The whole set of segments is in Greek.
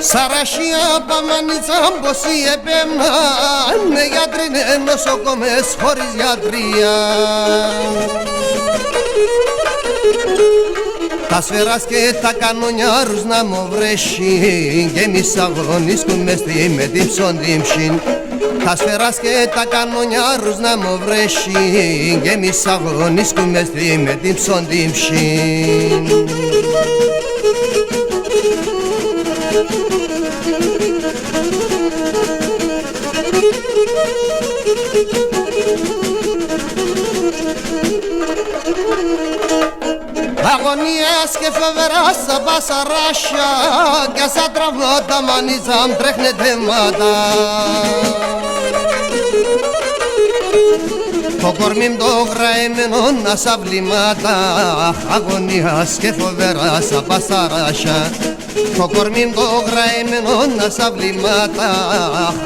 Σαρασία παμανίτσα μποσί επέμνα, με γιατρίνε νοσοκομές χωρίς γιατρία. Τα σφαιράς και τα κανονιάρους να μου βρέσει και εμείς αγωνίσκουμε με την ψοντήμψην. Τα σφαιράς και τα κανονιάρους να μου βρέσει και εμείς αγωνίσκουμε με την ψοντήμψην. Αγωνίες και φοβερά στα πασαράσια και σαν τραυματά μανίτσα μ' τρέχνε θέματα. Το κορμί μ' το γραεμένο να σαν βλημάτα, αγωνίας και φοβερά στα πασαράσια. Το κορμί μ' το γραεμένο να σαν βλημάτα,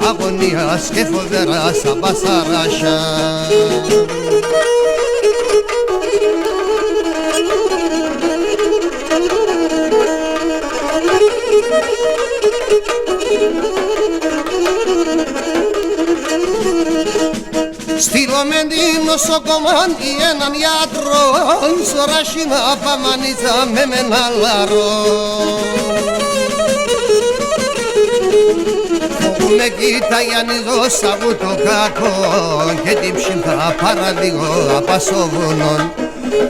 αγωνίας και φοβερά στα πασαράσια. Στείλαμε την νοσοκομάντη έναν γιατρό, σωράσινα παμανίτσα με μεναλαρό. Φόβου με κοίτα Γιάννηδο σαβού το κακό και την ψυχα παραδείγω απασοβουνών.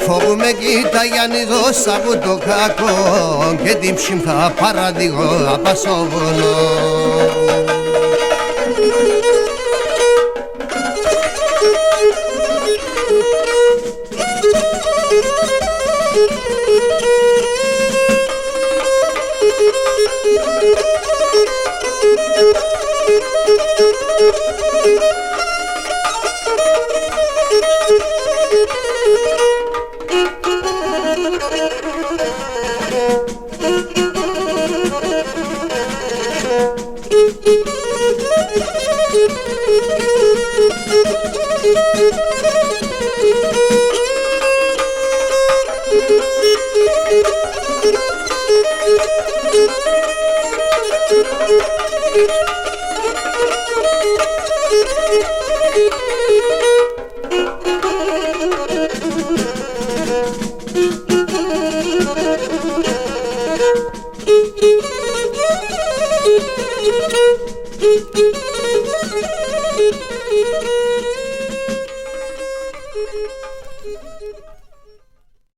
Φόβου με κοίτα Γιάννηδο σαβού το κακό και την ψυχα παραδείγω απασοβουνών. Thank you.